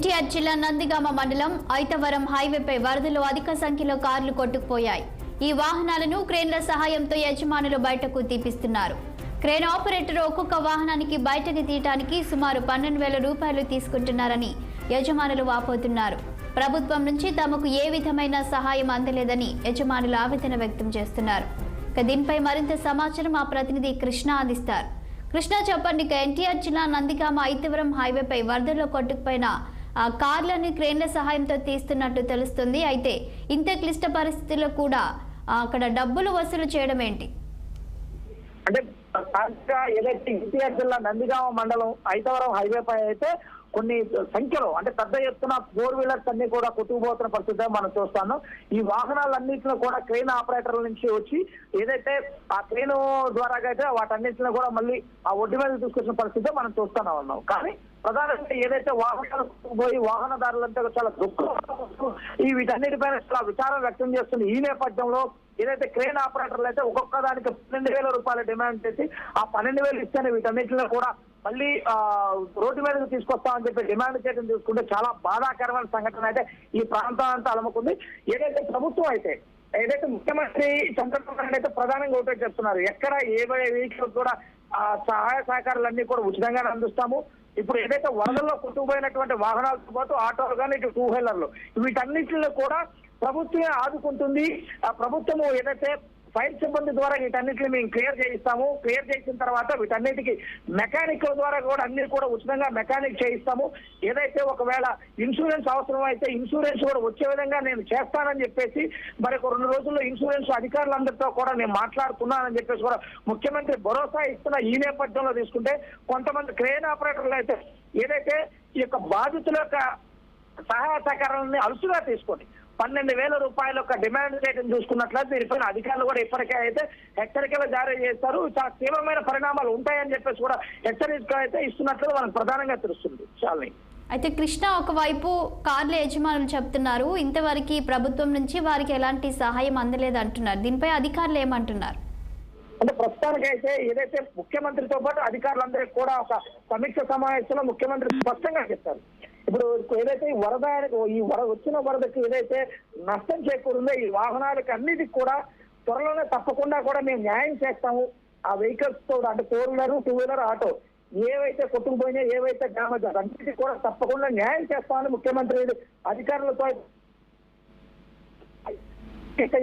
ఎన్టీఆర్ జిల్లా నందిగామ మండలం ఐతవరం హైవేపై వరదలో అధిక సంఖ్యలో కార్లు కొట్టుకుపోయాయి. ఈ వాహనాలను క్రేన్ల సహాయంతో యజమానులు బయటకు తీపిస్తున్నారు. క్రేన్ ఆపరేటర్ ఒక్కొక్క వాహనానికి బయటకు తీయడానికి సుమారు 12,000 రూపాయలు తీసుకుంటున్నారని యజమానులు వాపోతున్నారు. ప్రభుత్వం నుంచి తమకు ఏ విధమైన సహాయం అందలేదని యజమానులు ఆవేదన వ్యక్తం చేస్తున్నారు. దీనిపై మరింత సమాచారం మా ప్రతినిధి కృష్ణ అందిస్తారు. కృష్ణ, చెప్పండి. ఎన్టీఆర్ జిల్లా నందిగామ ఐతవరం హైవేపై వరదల్లో కొట్టుకుపోయిన కార్లను క్రేన్ల సహాయంతో తీస్తున్నట్టు తెలుస్తుంది. అయితే ఇంత క్లిష్ట పరిస్థితుల్లో కూడా అక్కడ డబ్బులు వసూలు చేయడం ఏంటి? అంటే ఏదైతే ఎన్టీఆర్ జిల్లా నందిగామ మండలం ఐతవరం హైవేపై అయితే కొన్ని సంఖ్యలో అంటే పెద్ద ఎత్తున 4 వీలర్స్ అన్ని కూడా కొట్టుకుపోతున్న పరిస్థితి మనం చూస్తాను. ఈ వాహనాలన్నింటిలో కూడా క్రెయిన్ ఆపరేటర్ల నుంచి వచ్చి ఏదైతే ఆ క్రెయిన్ ద్వారా అయితే వాటన్నింటిలో కూడా మళ్ళీ ఆ ఒడ్డు మీద తీసుకొచ్చిన పరిస్థితి మనం చూస్తూనే ఉన్నాం. కానీ ప్రధానంగా ఏదైతే వాహనాలు పోయి వాహనదారులంతా చాలా దుఃఖం ఈ వీటన్నిటిపైన చాలా విచారం వ్యక్తం చేస్తుంది. ఈ నేపథ్యంలో ఏదైతే క్రేన్ ఆపరేటర్లు అయితే ఒక్కొక్క దానికి 12,000 రూపాయలు డిమాండ్ చేసి ఆ 12,000 ఇస్తేనే వీటన్నిటిలో కూడా మళ్ళీ రోడ్డు మీదకి తీసుకొస్తామని చెప్పి డిమాండ్ చేయడం చూసుకుంటే చాలా బాధాకరమైన సంఘటన అయితే ఈ ప్రాంతం అంతా అలముకుంది. ఏదైతే ప్రభుత్వం అయితే ఏదైతే ముఖ్యమంత్రి చంద్రబాబు నాయుడు అయితే ప్రధానంగా ఒకటే చెప్తున్నారు, ఎక్కడ ఏ వెహికల్ కూడా సహాయ సహకారాలన్నీ కూడా ఉచితంగానే అందిస్తాము. ఇప్పుడు ఏదైతే వరదల్లో కొట్టుకుపోయినటువంటి వాహనాలతో పాటు ఆటోలు కానీ ఇటు 2 వీలర్లు వీటన్నిటిలో కూడా ప్రభుత్వమే ఆదుకుంటుంది. ఆ ప్రభుత్వము ఏదైతే ఫైర్ సిబ్బంది ద్వారా వీటన్నిటిని మేము క్లియర్ చేయిస్తాము. క్లియర్ చేసిన తర్వాత వీటన్నిటికీ మెకానిక్ల ద్వారా కూడా అన్ని కూడా ఉచితంగా మెకానిక్ చేయిస్తాము. ఏదైతే ఒకవేళ ఇన్సూరెన్స్ అవసరం అయితే ఇన్సూరెన్స్ కూడా వచ్చే విధంగా నేను చేస్తానని చెప్పేసి మరి 2 రోజుల్లో ఇన్సూరెన్స్ అధికారులందరితో కూడా నేను మాట్లాడుతున్నానని చెప్పేసి కూడా ముఖ్యమంత్రి భరోసా ఇస్తున్న ఈ నేపథ్యంలో తీసుకుంటే కొంతమంది క్రేన్ ఆపరేటర్లు అయితే ఏదైతే ఈ యొక్క బాధితుల యొక్క సహాయ సహకారాలని అలుసుగా తీసుకొని 12,000 రూపాయల యొక్క డిమాండ్ చేయడం చూసుకున్నట్లయితే దీనిపైన అధికారులు కూడా ఇప్పటికే అయితే హెచ్చరికలు జారీ చేస్తారు. చాలా తీవ్రమైన పరిణామాలు ఉంటాయని చెప్పేసి కూడా హెచ్చరికలు అయితే ఇస్తున్నట్లు మనకు ప్రధానంగా తెలుస్తుంది. చాలని అయితే కృష్ణ, ఒకవైపు కార్ల యజమానులు చెప్తున్నారు ఇంతవరకు ప్రభుత్వం నుంచి వారికి ఎలాంటి సహాయం అందలేదు అంటున్నారు. దీనిపై అధికారులు ఏమంటున్నారు? అంటే ప్రస్తుతానికి అయితే ఏదైతే ముఖ్యమంత్రితో పాటు అధికారులందరికీ కూడా ఒక సమీక్ష సమావేశంలో ముఖ్యమంత్రి స్పష్టంగా చెప్పారు. ఇప్పుడు ఏదైతే ఈ వచ్చిన వరదకి ఏదైతే నష్టం చేకూరిందో ఈ వాహనాలకి అన్నిటికి కూడా త్వరలోనే తప్పకుండా కూడా మేము న్యాయం చేస్తాము. ఆ వెహికల్స్ తో అంటే 4 వీలర్ 2 వీలర్ ఆటో ఏవైతే కొట్టుకుపోయినా ఏవైతే డ్యామేజ్ అన్నిటికీ కూడా తప్పకుండా న్యాయం చేస్తామని ముఖ్యమంత్రి అధికారులతో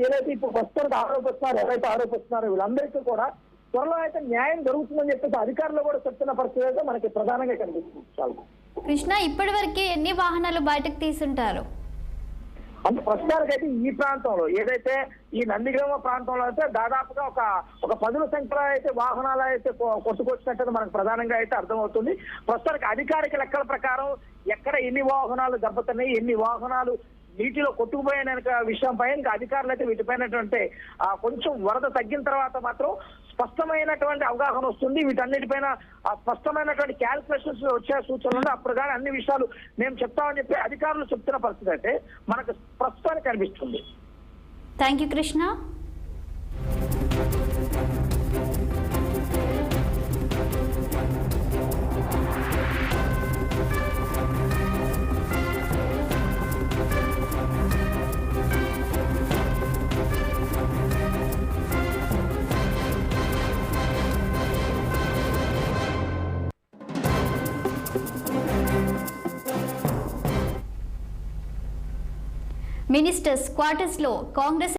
ఏదైతే ఇప్పుడు ప్రస్తుతానికి ఎవరైతే ఆరోపిస్తున్నారో వీళ్ళందరికీ కూడా త్వరలో అయితే న్యాయం జరుగుతుందని చెప్పేసి అధికారులు కూడా చెప్తున్న పరిస్థితి అయితే మనకి ప్రధానంగా కనిపిస్తుంది. చాలు కృష్ణ, ఇప్పటి వరకు ఎన్ని వాహనాలు బయటకు తీసుంటారు? అంటే ప్రస్తుతానికి అయితే ఈ ప్రాంతంలో ఏదైతే ఈ నందిగామ ప్రాంతంలో అయితే దాదాపుగా ఒక 10 సంఖ్యలో అయితే వాహనాలు అయితే కొట్టుకొచ్చినట్టు మనకు ప్రధానంగా అయితే అర్థమవుతుంది. ప్రస్తుతానికి అధికారిక లెక్కల ప్రకారం ఎక్కడ ఎన్ని వాహనాలు దెబ్బతున్నాయి, ఎన్ని వాహనాలు నీటిలో కొట్టుకుపోయిన విషయంపై ఇంకా అధికారులు అయితే వీటిపైనటువంటి కొంచెం వరద తగ్గిన తర్వాత మాత్రం స్పష్టమైనటువంటి అవగాహన వస్తుంది. వీటన్నిటిపైన స్పష్టమైనటువంటి క్యాల్కులేషన్స్ వచ్చే సూచనలు అప్పుడు కానీ అన్ని విషయాలు మేము చెప్తామని చెప్పి అధికారులు చెప్తున్న పరిస్థితి అయితే మనకు ప్రస్తుతానికి కనిపిస్తుంది. Thank you Krishna. Ministers quarters లో కాంగ్రెస్